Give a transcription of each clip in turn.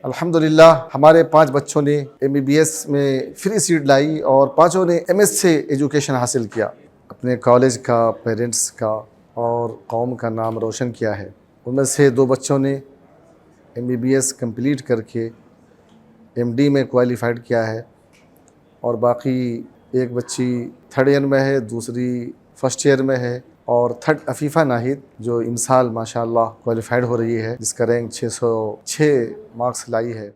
अल्हम्दुलिल्लाह हमारे 5 बच्चों ने MBBS में फ्री सीट लाई और 5 ने MS से एजुकेशन हासिल किया। अपने कॉलेज का, पेरेंट्स का और कौम का नाम रोशन किया है। उनमें से 2 बच्चों ने MBBS कंप्लीट करके MD में क्वालिफाइड किया है और बाकी एक बच्ची 3rd ईयर में है, दूसरी 1st ईयर में है और 3rd अफीफ़ा नाहिद जो इमसाल माशाअल्लाह क्वालिफाइड हो रही है, जिसका रैंक 606 मार्क्स लाई है।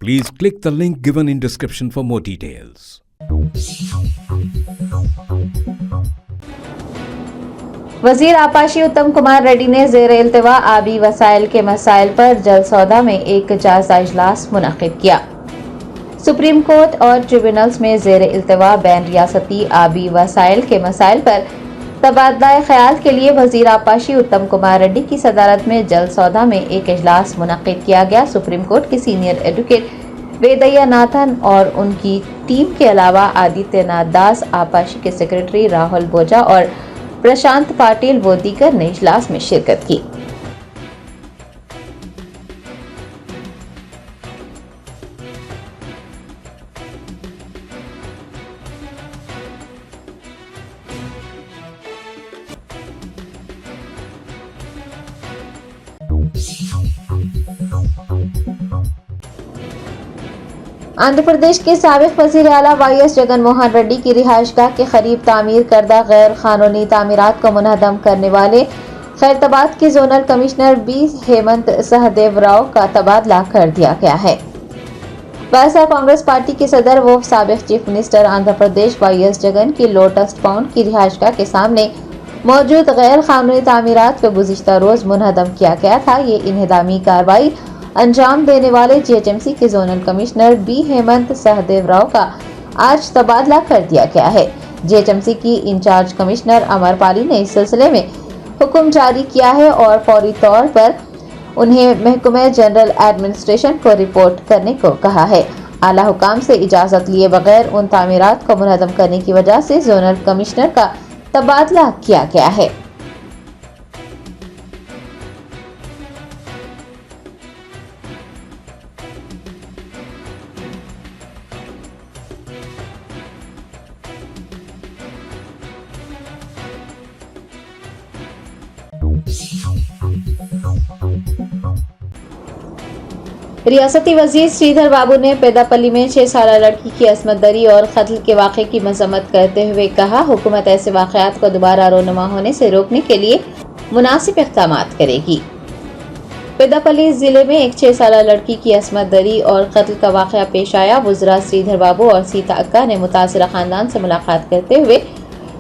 Please click the link given in description for more details. वजीर आपाशी उत्तम कुमार रेड्डी ने ज़ेर इल्तिवा आबी वसाइल के मसाइल पर जल सौदा में एक जायजा इजलास मुनक़िद किया। सुप्रीम कोर्ट और ट्रिब्यूनल्स में ज़ेर इल्तिवा बैन रियासती आबी वसाइल के मसाइल पर तबादला ख्याल के लिए वजीर आपाशी उत्तम कुमार रेड्डी की सदारत में जल सौदा में एक इजलास मुनक़िद किया गया। सुप्रीम कोर्ट के सीनियर एडवोकेट वेदय्या नाथन और उनकी टीम के अलावा आदित्यनाथ दास, आपाशी के सेक्रेटरी राहुल बोजा और प्रशांत पाटिल व दीगर ने इजलास में शिरकत की। आंध्र प्रदेश के साबिक वज़ीर आला YS जगन मोहन रेड्डी की रिहाइशगाह के करीब तामीर करदा गैर कानूनी तामीरात को मुनहदम करने वाले खैरताबाद के zonal commissioner B Hemant Sahadev Rao का तबादला कर दिया गया है। वैसा कांग्रेस पार्टी के सदर व साबिक chief minister Andhra Pradesh YS Jagan की लोटस पाउंड की रिहाइशगाह के सामने मौजूद गैर कानूनी तामीरात को गुज़िश्ता रोज मुनहदम किया गया था। ये इन्हदामी कार्रवाई अंजाम देने वाले GHMC के zonal commissioner B Hemant Sahadev Rao का आज तबादला कर दिया गया है। GHMC की इंचार्ज कमिश्नर अमरपाली ने इस सिलसिले में हुक्म जारी किया है और फौरी तौर पर उन्हें महकमे जनरल एडमिनिस्ट्रेशन को रिपोर्ट करने को कहा है। आला हुकाम से इजाजत लिए बगैर उन तामीरात को मुनहदम करने की वजह से जोनल कमिश्नर का तबादला किया गया है। रियासती वजीर श्रीधर बाबू ने पेदापल्ली में 6 साला लड़की की असमत दरी और कत्ल के वाक़े की मजम्मत करते हुए कहा, हुकूमत ऐसे वाक़यात को दोबारा रोनुमा होने से रोकने के लिए मुनासिब इक़दाम करेगी। पेदापल्ली जिले में एक 6 साला लड़की की असमत दरी और कत्ल का वाक़या पेश आया। वज़रा श्रीधर बाबू और सीता अक्का ने मुतासिरा खानदान से मुलाकात करते हुए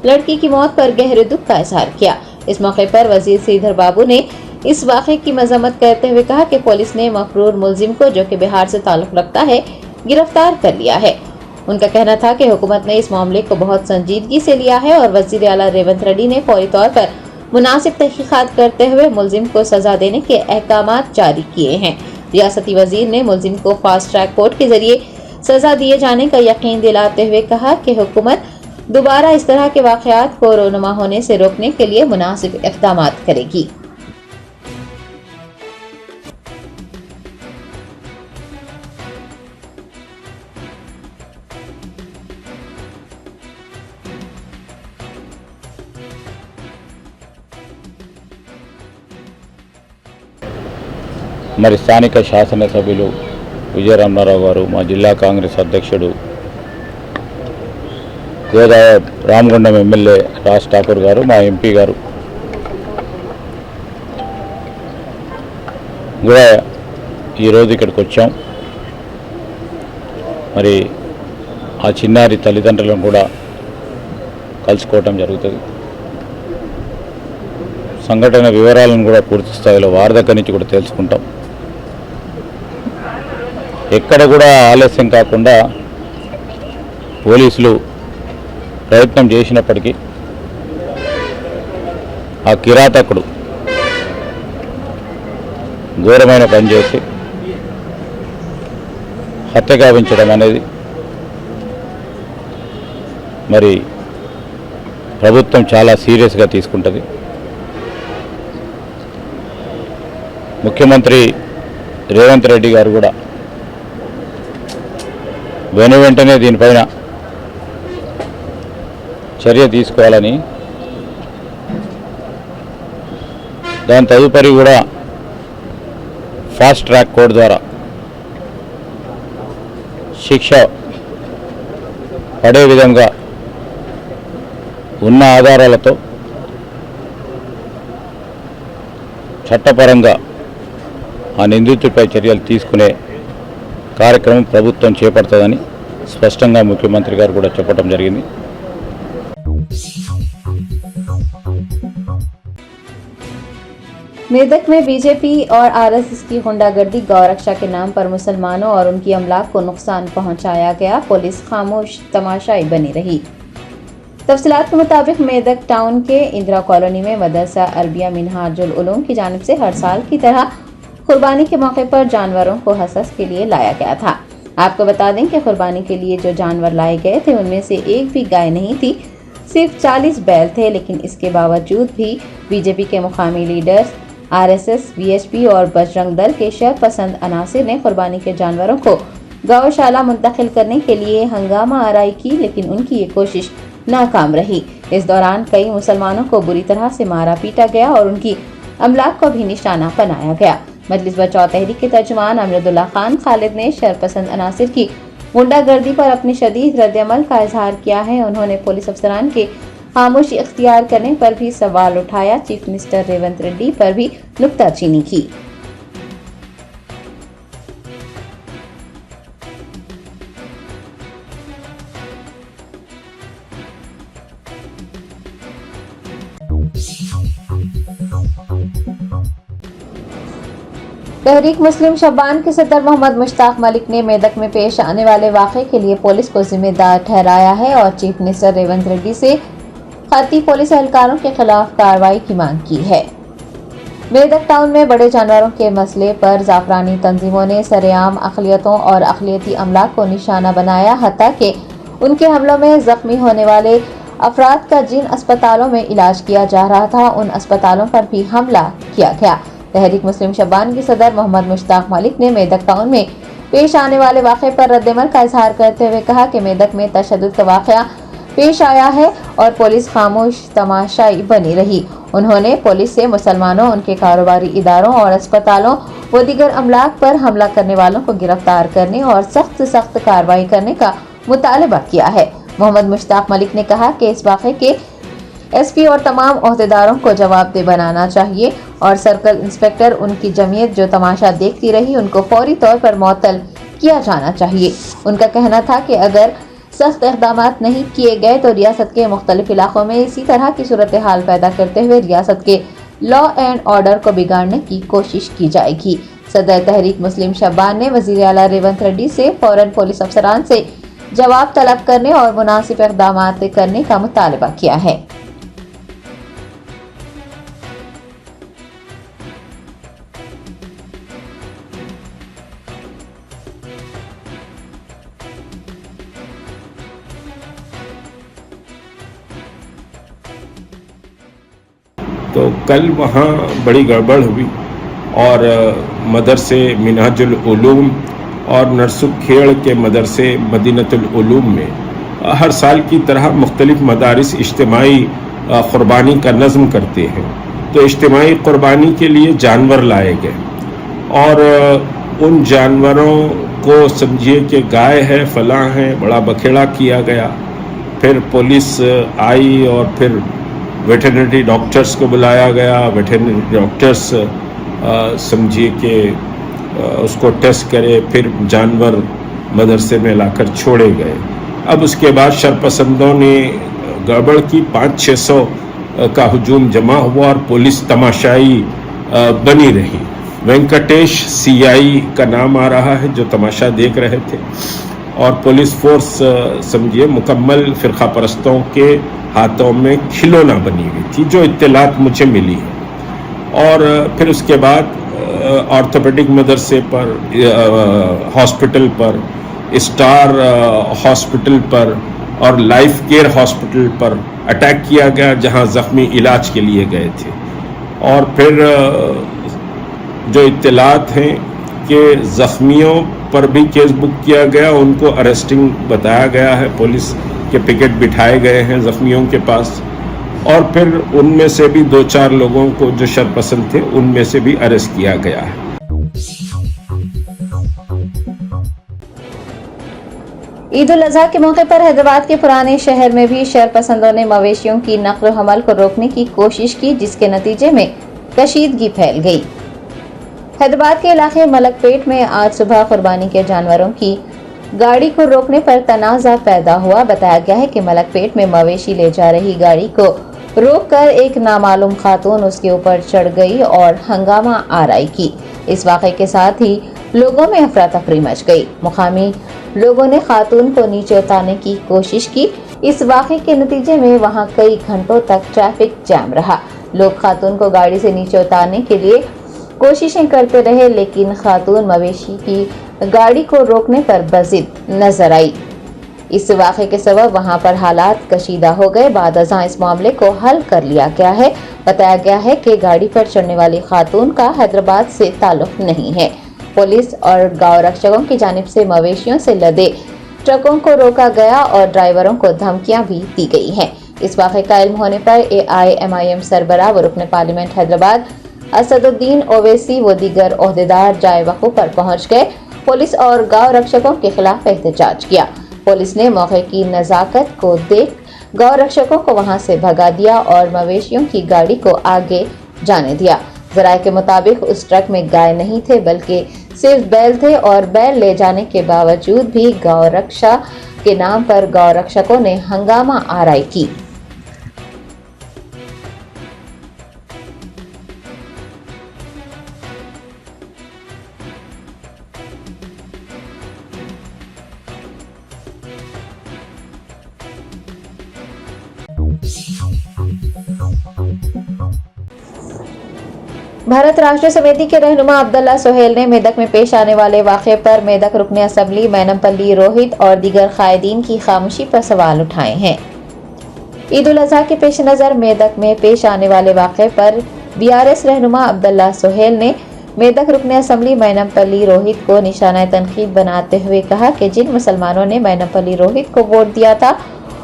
लड़की की मौत पर गहरे दुख का इजहार किया। इस मौके पर वजीर श्रीधर बाबू ने इस वाक़े की मजम्मत करते हुए कहा कि पुलिस ने मफरूर मुलजिम को, जो कि बिहार से ताल्लुक़ रखता है, गिरफ्तार कर लिया है। उनका कहना था कि हुकूमत ने इस मामले को बहुत संजीदगी से लिया है और वज़ीर आला रेवंत रेड्डी ने फौरी तौर पर मुनासिब तहक़ीक़ात करते हुए मुलजिम को सजा देने के अहकामात जारी किए हैं। रियासती वज़ीर ने मुलजिम को फास्ट ट्रैक कोर्ट के जरिए सजा दिए जाने का यकीन दिलाते हुए कहा कि हुकूमत दोबारा इस तरह के वाक़यात को रोनुमा होने से रोकने के लिए मुनासिब इक़दाम करेगी। మరి స్థానిక శాసనసభ్యులు విజయ రామరావు గారు, మా జిల్లా కాంగ్రెస్ అధ్యక్షుడు గోదావరి రామగుండం ఎమ్మెల్యే రాజ్ ఠాకూర్ గారు, మా ఎంపీ గారు కూడా ఈరోజు ఇక్కడికి వచ్చాం. మరి ఆ చిన్నారి తల్లిదండ్రులను కూడా కలుసుకోవటం జరుగుతుంది. సంఘటన వివరాలను కూడా పూర్తి స్థాయిలో వారి దగ్గర నుంచి కూడా తెలుసుకుంటాం. ఎక్కడ కూడా ఆలస్యం కాకుండా పోలీసులు ప్రయత్నం చేసినప్పటికీ ఆ కిరాతకుడు ఘోరమైన పని చేసి హత్య గావించడం అనేది మరి ప్రభుత్వం చాలా సీరియస్గా తీసుకుంటుంది. ముఖ్యమంత్రి రేవంత్ రెడ్డి గారు కూడా వెంటనే దీనిపైన చర్య తీసుకోవాలని, దాని తదుపరి కూడా ఫాస్ట్ ట్రాక్ కోర్టు ద్వారా శిక్ష పడే విధంగా ఉన్న ఆధారాలతో చట్టపరంగా ఆ నిందితుడిపై చర్యలు తీసుకునే కార్యక్రమం ప్రభుత్వం చేపడుతుందని స్పష్టంగా ముఖ్యమంత్రి గారు కూడా చెప్పడం జరిగింది. मेदक में बीजेपी और आरएसएस की गुंडागर्दी गौरक्षा के नाम पर मुसलमानों और उनकी अमलाक को नुकसान पहुंचाया गया, पुलिस खामोश तमाशाई बनी रही। तफसीलात के मुताबिक मेदक टाउन के इंदिरा कॉलोनी में मदरसा अरबिया मिनहाजुल उलूम की जानिब से हर साल की तरह कुर्बानी के मौके पर जानवरों को हसस के लिए लाया गया था। आपको बता दें कि कुर्बानी के लिए जो जानवर लाए गए थे उनमें से एक भी गाय नहीं थी, सिर्फ 40 बैल थे। लेकिन इसके बावजूद भी बीजेपी के मुकामी लीडर्स, आरएसएस, वीएचपी और बजरंग दल के शर पसंद अनासिर ने कुर्बानी के जानवरों को गौशाला मुंतकिल करने के लिए हंगामा आराई की, लेकिन उनकी ये कोशिश नाकाम रही। इस दौरान कई मुसलमानों को बुरी तरह से मारा पीटा गया और उनकी अमलाक को भी निशाना बनाया गया। मजलिस बचाओ तहरीक के तर्जुमान अमरुद्दुल्ला खान खालिद ने शरपसंद अनासिर की गुंडागर्दी पर अपनी शदीद रद्दअमल का इजहार किया है। उन्होंने पुलिस अफसरान के खामोशी इख्तियार करने पर भी सवाल उठाया। चीफ मिनिस्टर रेवंत रेड्डी पर भी नुक्ताचीनी की। तहरीक मुस्लिम शबान के सदर मोहम्मद मुश्ताक मलिक ने मेदक में पेश आने वाले वाक़े के लिए पुलिस को जिम्मेदार ठहराया है और चीफ मिनिस्टर रेवंत रेड्डी से खाती पुलिस एहलकारों के खिलाफ कार्रवाई की मांग की है। मेदक टाउन में बड़े जानवरों के मसले पर जाफरानी तंजीमों ने सरेआम अक़लियतों और अक़लियती अमलाक को निशाना बनाया, हत्ता कि उनके हमलों में जख्मी होने वाले अफराद का जिन अस्पतालों में इलाज किया जा रहा था उन अस्पतालों पर भी हमला किया गया। तहरीक मुस्लिम शबान के सदर मोहम्मद मुश्ताक मलिक ने मेदक टाउन में पेश आने वाले वाक़े पर रद्दअमल का इजहार करते हुए कहा कि मेदक में तशद्दुद का वाक़या पेश आया है और पुलिस खामोश तमाशाई बनी रही। उन्होंने पुलिस से मुसलमानों, उनके कारोबारी इदारों और अस्पतालों व दीगर अमलाक पर हमला करने वालों को गिरफ्तार करने और सख्त से सख्त कार्रवाई करने का मुतालबा किया है। मोहम्मद मुश्ताक मलिक ने कहा कि इस वाक़े के एसपी और तमाम ओहदेदारों को जवाबदेह बनाना चाहिए और सर्कल इंस्पेक्टर, उनकी जमीयत जो तमाशा देखती रही, उनको फौरी तौर पर मुअत्तल किया जाना चाहिए। उनका कहना था कि अगर सख्त इक़दामात नहीं किए गए तो रियासत के मुख्तलिफ इलाकों में इसी तरह की सूरत हाल पैदा करते हुए रियासत के लॉ एंड ऑर्डर को बिगाड़ने की कोशिश की जाएगी। सदर तहरीक मुस्लिम शबान ने वज़ीर आला रेवंत रेड्डी से फौरन पुलिस अफसरान से जवाब तलब करने और मुनासिब इक़दामात करने का मुतालबा किया है। तो कल वहाँ बड़ी गड़बड़ हुई और मदरसे मिनहाजुल उलूम और नरसुखेड़ के मदरसे मदीनतुल उलूम में हर साल की तरह मुख्तलिफ मदारिस इज्तिमाई क़ुरबानी का नज़्म करते हैं। तो इज्तिमाई क़ुरबानी के लिए जानवर लाए गए और उन जानवरों को समझिए कि गाय है, फलां है, बड़ा बखेड़ा किया गया। फिर पुलिस आई और फिर वेटरनरी डॉक्टर्स को बुलाया गया। वेटरनरी डॉक्टर्स समझिए कि उसको टेस्ट करे, फिर जानवर मदरसे में लाकर छोड़े गए। अब उसके बाद शरपसंदों ने गड़बड़ की, 500-600 का हुजूम जमा हुआ और पुलिस तमाशाई बनी रही। वेंकटेश सीआई का नाम आ रहा है जो तमाशा देख रहे थे और पुलिस फोर्स समझिए मुकम्मल फ़िरक़ा परस्तों के हाथों में खिलौना बनी हुई थी, जो इत्तलात मुझे मिली है। और फिर उसके बाद ऑर्थोपेडिक मदरसे पर, हॉस्पिटल पर, स्टार हॉस्पिटल पर और लाइफ केयर हॉस्पिटल पर अटैक किया गया, जहां ज़ख्मी इलाज के लिए गए थे। और फिर जो इत्तलात हैं के जख्मियों पर भी केस बुक किया गया, उनको अरेस्टिंग बताया गया है, पुलिस के पिकेट बिठाए गए हैं जख्मियों के पास, और फिर उनमें से भी 2-4 लोगों को जो शरपसंद थे उनमें से भी अरेस्ट किया गया है। ईद उल अजहा के मौके पर हैदराबाद के पुराने शहर में भी शरपसंदों ने मवेशियों की नक्ल हमल को रोकने की कोशिश की, जिसके नतीजे में कशीदगी फैल गई। हैदराबाद के इलाके मलकपेट में आज सुबह कुर्बानी के जानवरों की गाड़ी को रोकने पर तनाजा पैदा हुआ। बताया गया है कि मलकपेट में मवेशी ले जा रही गाड़ी को रोककर एक नामालूम खातून उसके ऊपर चढ़ गई और हंगामा आराई की। इस वाक़े के साथ ही लोगों में अफरा तफरी मच गई। मुकामी लोगों ने खातून को नीचे उतारने की कोशिश की। इस वाक़े के नतीजे में वहां कई घंटों तक ट्रैफिक जाम रहा। लोग खातून को गाड़ी से नीचे उतारने के लिए कोशिशें करते रहे, लेकिन खातून मवेशी की गाड़ी को रोकने पर बज़िद नजर आई। इस वाक़े के सबब वहां पर हालात कशीदा हो गए। बाद अज़ां इस मामले को हल कर लिया गया है। बताया गया है कि गाड़ी पर चढ़ने वाली खातून का हैदराबाद से ताल्लुक नहीं है। पुलिस और गांव रक्षकों की जानिब से मवेशियों से लदे ट्रकों को रोका गया और ड्राइवरों को धमकियां भी दी गई हैं। इस वाक़े का इल्म होने पर AIMIM सरबराह व रुकन पार्लियामेंट हैदराबाद असदुद्दीन ओवैसी व दीगर ओहदेदार जाए वक़्फ़ पर पहुंच गए। पुलिस और गांव रक्षकों के खिलाफ एहतजाज किया। पुलिस ने मौके की नज़ाकत को देख गांव रक्षकों को वहां से भगा दिया और मवेशियों की गाड़ी को आगे जाने दिया। ज़राए के मुताबिक उस ट्रक में गाय नहीं थे, बल्कि सिर्फ बैल थे और बैल ले जाने के बावजूद भी गांव रक्षा के नाम पर गांव रक्षकों ने हंगामा आराई की। भारत राष्ट्र समिति के रहनुमा अब्दुल्ला सोहेल ने मेदक में पेश आने वाले वाक़े पर मेदक रुकन असम्बली मैनमपल्ली रोहित और दीगर कायदीन की खामोशी पर सवाल उठाए हैं। ईद उल अजहा के पेश नज़र मेदक में पेश आने वाले वाक़े पर BRS रहनुमा अब्दुल्ला सोहेल ने मेदक रुकन असम्बली मैनमपल्ली रोहित को निशाना तनकीद बनाते हुए कहा कि जिन मुसलमानों ने मैनमपल्ली रोहित को वोट दिया था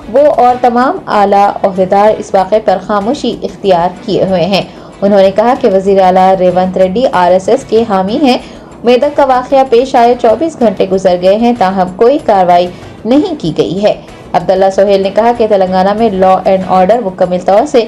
वो और तमाम आला ओहदेदार इस वाक़े पर खामोशी इख्तियार किए हुए हैं। उन्होंने कहा कि वज़ीर आला रेवंत रेड्डी RSS के हामी हैं। मेदक का वाक़या पेश आए 24 घंटे गुजर गए हैं, ताहम कोई कार्रवाई नहीं की गई है। अब्दुल्ला सोहेल ने कहा कि तेलंगाना में लॉ एंड ऑर्डर मुकम्मल तौर से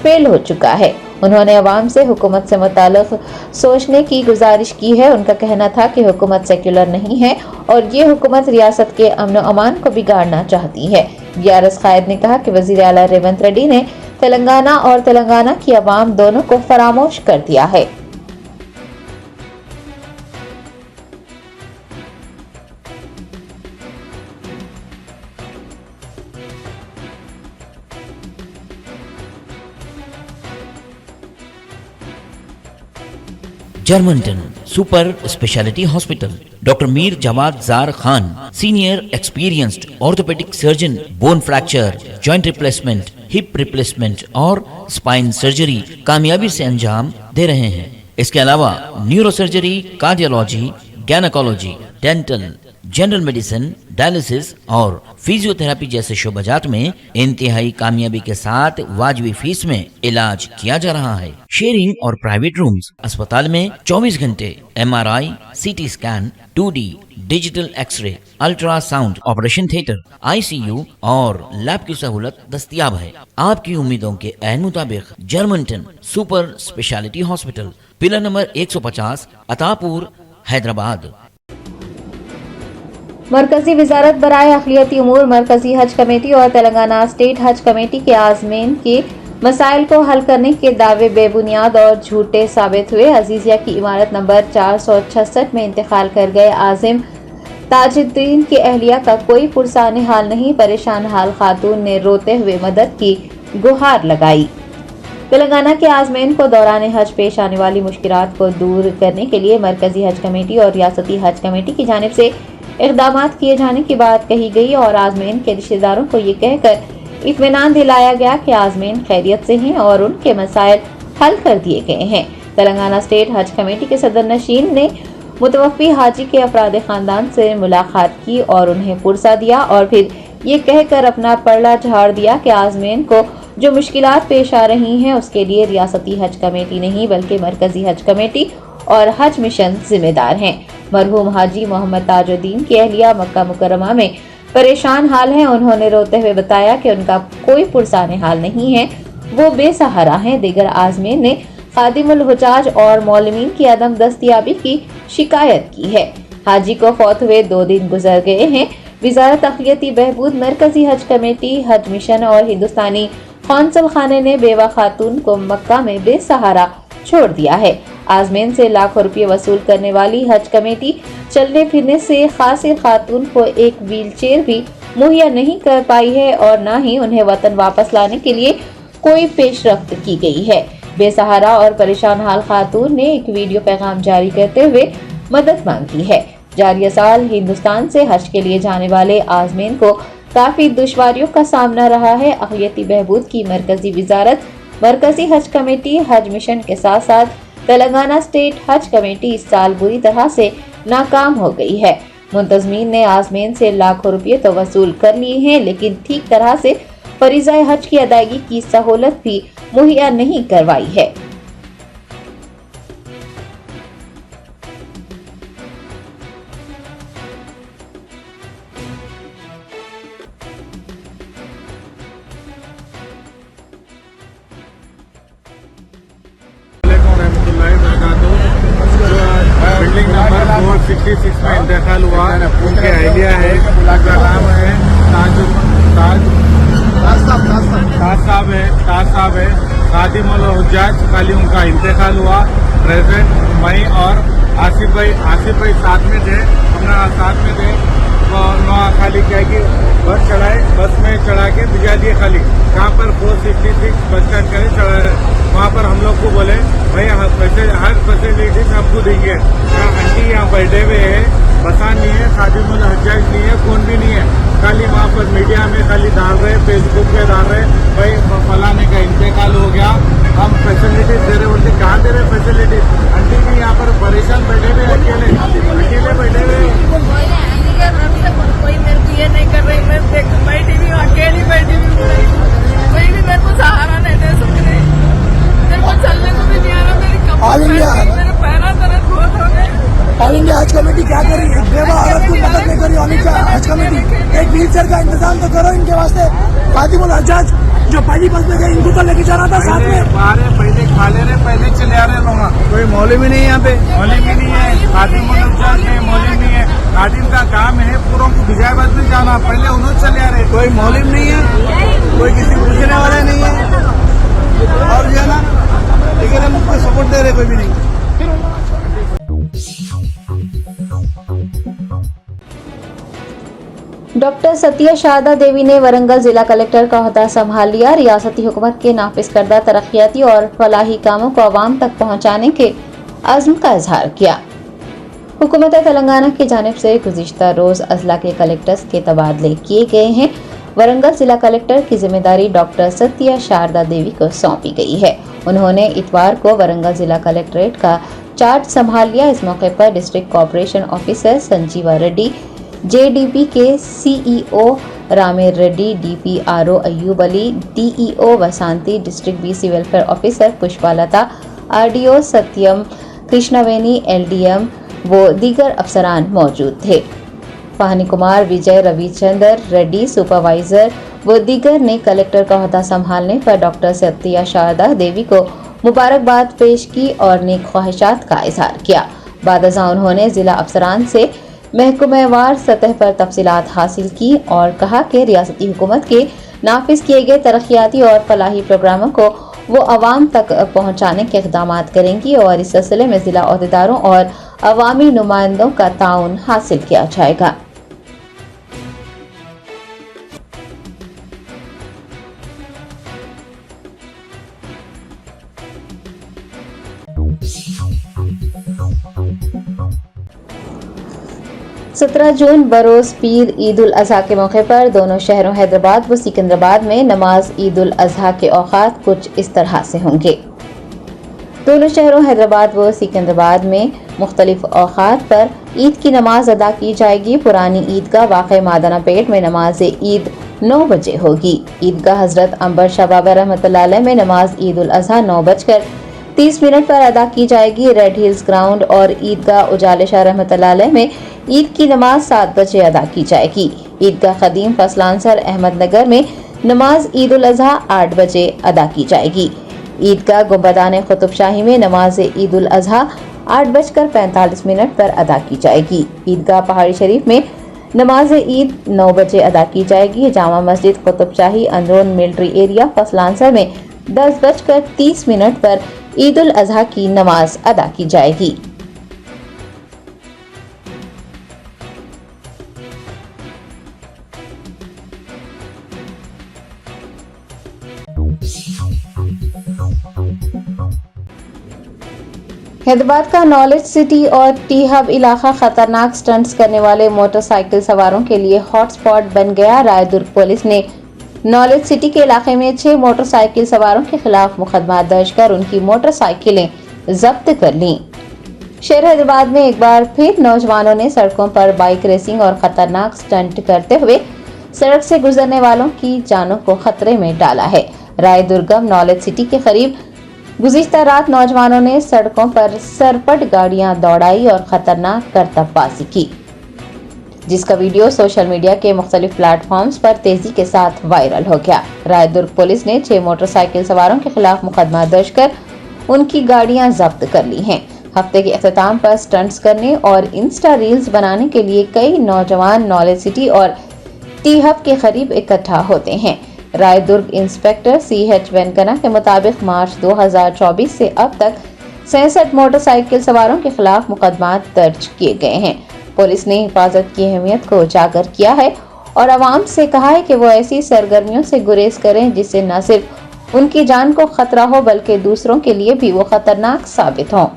फेल हो चुका है। उन्होंने अवाम से हुकूमत से मुताल्लिक़ सोचने की गुजारिश की है। उनका कहना था कि हुकूमत सेक्युलर नहीं है और ये हुकूमत रियासत के अमन व अमान को बिगाड़ना चाहती है। BRS कायद ने कहा कि वज़ीर आला रेवंत रेड्डी ने तेलंगाना और तेलंगाना की अवाम दोनों को फरामोश कर दिया है। Germantown super speciality hospital, doctor Mir Jawad Jar Khan, senior experienced orthopaedic surgeon, bone fracture, joint replacement, hip replacement और स्पाइन सर्जरी कामयाबी से अंजाम दे रहे हैं। इसके अलावा neuro surgery, cardiology, gynaecology, dental, general medicine, dialysis और फिजियोथेरेपी जैसे शोबाजात में इंतहाई कामयाबी के साथ वाजबी फीस में इलाज किया जा रहा है। शेयरिंग और प्राइवेट रूम्स, अस्पताल में 24 घंटे MRI, CT scan, 2D digital X-ray, ultrasound, operation theatre, ICU और लैब की सहूलत दस्तयाब है। आपकी उम्मीदों के ऐन मुताबिक Germanten super speciality hospital, pillar number 150, Attapur, Hyderabad. मरकजी वजारत बराए अक़लियती उमूर, मरकजी हज कमेटी और तेलंगाना स्टेट हज कमेटी के आज़मीन के मसाइल को हल करने के दावे बेबुनियाद और झूठे साबित हुए। अजीजिया की इमारत नंबर 466 में इंतकाल कर गए आज़िम ताजुद्दीन की अहलिया का कोई पुरसाने हाल नहीं। परेशान हाल खातून ने रोते हुए मदद की गुहार लगाई। तेलंगाना के आज़मीन को दौरान हज पेश आने वाली मुश्किलात को दूर करने के लिए मरकजी हज कमेटी और रियासती हज कमेटी की जानिब से इक़दामात किए जाने की बात कही गई और आज़मीन के रिश्तेदारों को ये कहकर इत्मीनान दिलाया गया कि आज़मीन खैरियत से हैं और उनके मसाइल हल कर दिए गए हैं। तेलंगाना स्टेट हज कमेटी के सदर नशीन ने मुतवफ़्फ़ी हाजी के अफराद ख़ानदान से मुलाकात की और उन्हें पुरसा दिया और फिर ये कहकर अपना परला झाड़ दिया कि आज़मीन को जो मुश्किलात पेश आ रही हैं उसके लिए रियासती हज कमेटी नहीं बल्कि मरकज़ी हज कमेटी और हज मिशन जिम्मेदार हैं। मरहूम हाजी मोहम्मद ताजुद्दीन की अहलिया मक्का मुकर्रमा में परेशान हाल हैं। उन्होंने रोते हुए बताया कि उनका कोई पुरसाने हाल नहीं है, वो बेसहारा हैं। दीगर आज़मीन ने खादिमुल हुजाज और मौलमीन की अदम दस्तयाबी की शिकायत की है। हाजी को फौत हुए 2 दिन गुजर गए हैं। वज़ारत अक़लियती बहबूद, मरकज़ी हज कमेटी, हज मिशन और हिंदुस्तानी कौंसल खाने ने बेवा खातून को मक्का में बेसहारा छोड़ दिया है। आज़मीन से लाखों रुपये वसूल करने वाली हज कमेटी चलने फिरने से खासिर खातून को एक व्हील चेयर भी मुहैया नहीं कर पाई है और न ही उन्हें वतन वापस लाने के लिए कोई पेशरफ्त की गई है। बेसहारा और परेशान हाल खातून ने एक वीडियो पैगाम जारी करते हुए मदद मांगी है। जारिया साल हिंदुस्तान से हज के लिए जाने वाले आज़मीन को काफ़ी दुश्वारियों का सामना रहा है। अक़लियती बहबूद की मरकज़ी वज़ारत, मरकज़ी हज कमेटी, हज मिशन के साथ साथ तेलंगाना स्टेट हज कमेटी इस साल बुरी तरह से नाकाम हो गई है। मुंतज़मीन ने आज़मीन से लाखों रुपये तो वसूल कर लिए हैं, लेकिन ठीक तरह से फरीज़ा हज की अदायगी की सहूलत भी मुहैया नहीं करवाई है। बिल्डिंग नंबर 466 में इंतकाल हुआ, उनके अहलिया है, उनका नाम है ताज साहब है, खादिमुल हुज्जाज। खाली उनका इंतकाल हुआ। प्रेजेंट मैं और आसिफ भाई साथ में थे, अपना साथ में थे। तो खाली क्या कि बस चढ़ाए, बस में चढ़ा के भिजा दिए। खाली कहाँ पर 466 बस स्टैंड करे चढ़ा, वहाँ पर हम लोग को बोले भाई हर फैसिलिटीज आपको देंगे। आंटी यहाँ बैठे हुए है, बसान नहीं है, खादिमुल हुज्जाज नहीं है, कौन भी नहीं है। खाली वहाँ पर मीडिया में खाली डाल रहे, फेसबुक पे डाल रहे भाई फलाने का इंतकाल हो गया, हम फैसिलिटीज दे रहे। बोलते कहाँ दे रहे फैसिलिटीज? आंटी भी यहाँ पर परेशान बैठे हुए, अकेले बैठे हुए। कोई मेरे को ये नहीं कर रही, मैं बैठी हुई हूँ, अकेली बैठी हुई हूँ, कोई भी मेरे को सहारा नहीं दे सक रहे। मेरे को चलने को भी नहीं आ रहा, मेरी कमर मेरे पैरा दर्द बहुत हो गए। ऑल इंडिया हज कमेटी क्या कर रही है? बेवा औरत को मदद नहीं कर रही ऑल इंडिया हज कमेटी। एक व्हील चेयर का इंतजाम तो करो इनके वास्ते। खादिमुल हुज्जाज जो पहली बस में गए, इनको तो लेके जाना था साथ में। पहले खा ले रहे, पहले चले आ रहे लोग। कोई मौलवी नहीं है यहाँ पे, मौलवी नहीं है, खादिमुल हुज्जाज है, मौलवी नहीं है। खादिम का काम है पूरों को बिजाबाद में जाना, पहले उन्होंने चले आ रहे। कोई मौलवी नहीं है, कोई किसी को पूछने वाला नहीं है, और जो है ना, लेकिन हम उसको सपोर्ट दे रहे, कोई भी नहीं। डॉक्टर सत्या शारदा देवी ने वरंगल जिला कलेक्टर का ओहदा संभाल लिया। रियासती हुकूमत के नाफिज करदा तरक्याती और फलाही कामों को आवाम तक पहुँचाने के अज़्म का इजहार किया। हुकूमत तेलंगाना की जानिब से गुज़िश्ता रोज़ अजला के कलेक्टर्स के तबादले किए गए हैं। वरंगल जिला कलेक्टर की जिम्मेदारी डॉक्टर सत्या शारदा देवी को सौंपी गई है। उन्होंने इतवार को वरंगल जिला कलेक्ट्रेट का चार्ज संभाल लिया। इस मौके पर district corporation officer Sanjeeva Reddy, JDP के CEO Ramer Reddy, DPRO Ayub Ali, DEO Vasanthi, district BC welfare officer Pushpalatha, RDO Satyam Krishnaveni, LDM वो दीगर अफसरान मौजूद थे। फाहनी कुमार, विजय रविचंद्र रेड्डी, सुपरवाइजर व दीगर ने कलेक्टर का ओहदा संभालने पर डॉक्टर सत्या शारदा देवी को मुबारकबाद पेश की और नेक ख्वाहिशात का इजहार किया। बादशाह उन्होंने जिला अफसरान से महकमेवार सतह पर तफसीलात हासिल की और कहा कि रियासती हुकूमत के नाफिज किए गए तरक्याती और फलाही प्रोग्रामों को वो आवाम तक पहुँचाने के इक़दाम करेंगी और इस सिलसिले में जिला अहदेदारों और अवामी नुमाइंदों का ताउन हासिल किया जाएगा। सत्रह जून बरोज पीर ईद उल अजहा के मौके पर दोनों शहरों हैदराबाद व सिकंदराबाद में नमाज ईद उल अजहा के औकात कुछ इस तरह से होंगे। दोनों शहरों हैदराबाद व सिकंदराबाद में मुख्तलिफ औक़ात पर ईद की नमाज अदा की जाएगी। पुरानी ईदगाह वाक़ मादना पेट में नमाज ईद 9 बजे होगी। ईदगाह हज़रत अंबर शाह बाबा रहमतुल्लाह अलैह में नमाज ईद उल अज़हा 9:30 पर अदा की जाएगी। रेड हिल्स ग्राउंड और ईदगाह उजाले शाह रहमतुल्लाह अलैह में ईद की नमाज 7 बजे अदा की जाएगी। ईदगाह क़दीम फसलांसर अहमदनगर में नमाज ईद उल अज़हा 8 बजे अदा की जाएगी। ईदगाह गुंबदान कुतुब शाही में नमाज ईद उल अज़हा 8:45 पर अदा की जाएगी। ईदगाह पहाड़ी शरीफ में नमाज ईद 9 बजे अदा की जाएगी। जामा मस्जिद कुतुब शाही अंदरून मिलिट्री एरिया फसलांसर में 10:30 पर ईद उल अज़हा की नमाज अदा की जाएगी। हैदराबाद का नॉलेज सिटी और टी हब इलाका खतरनाक स्टंट्स करने वाले मोटरसाइकिल सवारों के लिए हॉटस्पॉट बन गया। रायदुर्ग पुलिस ने नॉलेज सिटी के इलाके में 6 मोटरसाइकिल सवारों के खिलाफ मुकदमा दर्ज कर उनकी मोटरसाइकिलें जब्त कर लीं। शहर हैदराबाद में एक बार फिर नौजवानों ने सड़कों पर बाइक रेसिंग और खतरनाक स्टंट करते हुए सड़क से गुजरने वालों की जानों को खतरे में डाला है। रायदुर्गम नॉलेज सिटी के करीब गुज़िश्ता रात नौजवानों ने सड़कों पर सरपट गाड़ियां दौड़ाई और खतरनाक करतबबाजी की, जिसका वीडियो सोशल मीडिया के मुख्तलिफ प्लेटफॉर्म्स पर तेजी के साथ वायरल हो गया। रायदुर्ग पुलिस ने 6 मोटरसाइकिल सवारों के खिलाफ मुकदमा दर्ज कर उनकी गाड़ियां जब्त कर ली हैं। हफ्ते के अख्ताम पर स्टंट्स करने और इंस्टा रील्स बनाने के लिए कई नौजवान नॉलेज सिटी और टी हब के करीब इकट्ठा होते हैं। रायदुर्ग इंस्पेक्टर CH वेंकना के मुताबिक मार्च 2024 से अब तक 66 मोटरसाइकिल सवारों के खिलाफ मुकदमा दर्ज किए गए हैं। पुलिस ने हिफाजत की अहमियत को उजागर किया है और आवाम से कहा है कि वो ऐसी सरगर्मियों से गुरेज करें जिससे न सिर्फ उनकी जान को खतरा हो बल्कि दूसरों के लिए भी वो खतरनाक साबित हों।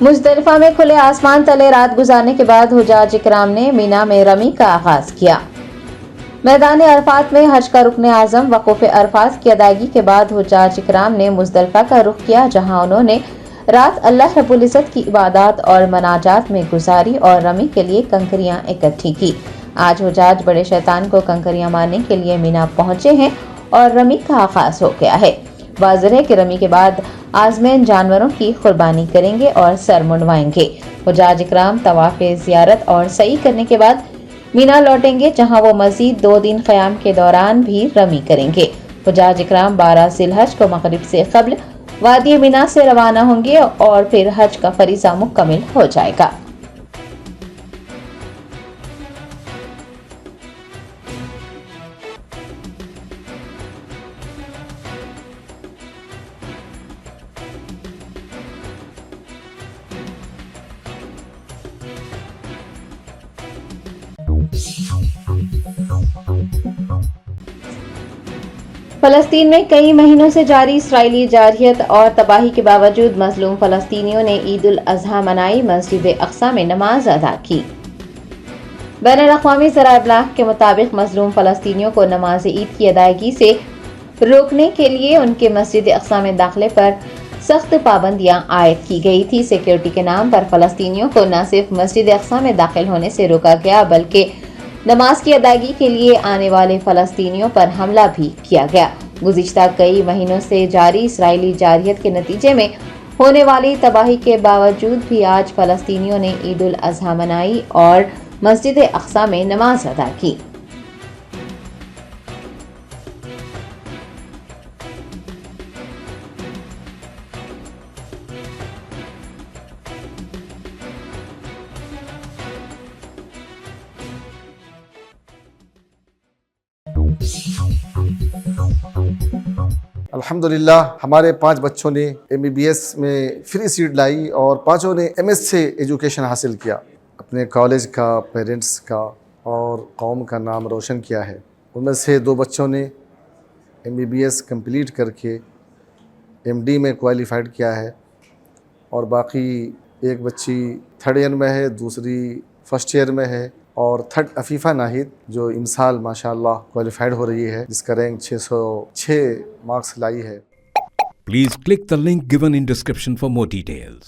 मुज़दलिफा में खुले आसमान तले रात गुजारने के बाद हुजाज इकराम ने मीना में रमी का आगाज किया। मैदान अरफात में हज का रुकन आज़म वक़ूफ़ अरफात की अदायगी के बाद हुजाज इकराम ने मुज़दलिफा का रुख किया, जहां उन्होंने रात अल्लाह रब्बुल इज़्ज़त की इबादत और मनाजात में गुजारी और रमी के लिए कंकरियां इकट्ठी की। आज हुजाज बड़े शैतान को कंकरियां मारने के लिए मीना पहुंचे हैं और रमी का आगाज हो गया है। वाज़ेह है कि रमी के बाद आज़मैन जानवरों की कुर्बानी करेंगे और सर मुंडवाएंगे। हुजाज इकराम तवाफ़ ज़ियारत और सई करने के बाद मीना लौटेंगे, जहां वो मज़ीद 2 दिन क़याम के दौरान भी रमी करेंगे। हुजाज इकराम 12 ज़िलहज को मग़रिब से क़ब्ल वादी मीना से रवाना होंगे और फिर हज का फरीज़ा मुकम्मल हो जाएगा। फ़लस्तीन में कई महीनों से जारी इसराइली जारहियत और तबाही के बावजूद मज़लूम फ़लस्तीनियों ने ईद उल अज़हा मनाई, मस्जिद अक़सा में नमाज अदा की। बैनुल-अक़वामी ज़राए इब्लाग़ के मुताबिक मज़लूम फ़लस्तीनियों को नमाज ईद की अदायगी से रोकने के लिए उनके मस्जिद अक़सा में दाखिले पर सख्त पाबंदियां आयद की गई थी। सिक्योरिटी के नाम पर फ़लस्तीनियों को न सिर्फ मस्जिद अक़सा में दाखिल होने से रोका गया, बल्कि नमाज की अदायगी के लिए आने वाले फ़लस्तीनियों पर हमला भी किया गया। गुज़िश्ता कई महीनों से जारी इसराइली जारहियत के नतीजे में होने वाली तबाही के बावजूद भी आज फ़लस्तीनियों ने ईद उल अज़हा मनाई और मस्जिद अक़सा में नमाज अदा की। अल्हम्दुलिल्लाह हमारे 5 बच्चों ने MBBS में फ्री सीट लाई और 5 ने MS से एजुकेशन हासिल किया। अपने कॉलेज का, पेरेंट्स का और कौम का नाम रोशन किया है। उनमें से 2 बच्चों ने MBBS کمپلیٹ کر کے MD میں کوالیفائڈ کیا ہے، اور باقی ایک بچی 3rd ایئر میں ہے، دوسری 1st ایئر میں ہے، اور 3rd عفیفہ ناہید جو ان سال ماشاءاللہ کوالیفائڈ ہو رہی ہے، جس کا رینک 606 مارکس لائی ہے۔ Please click the link given in description for more details.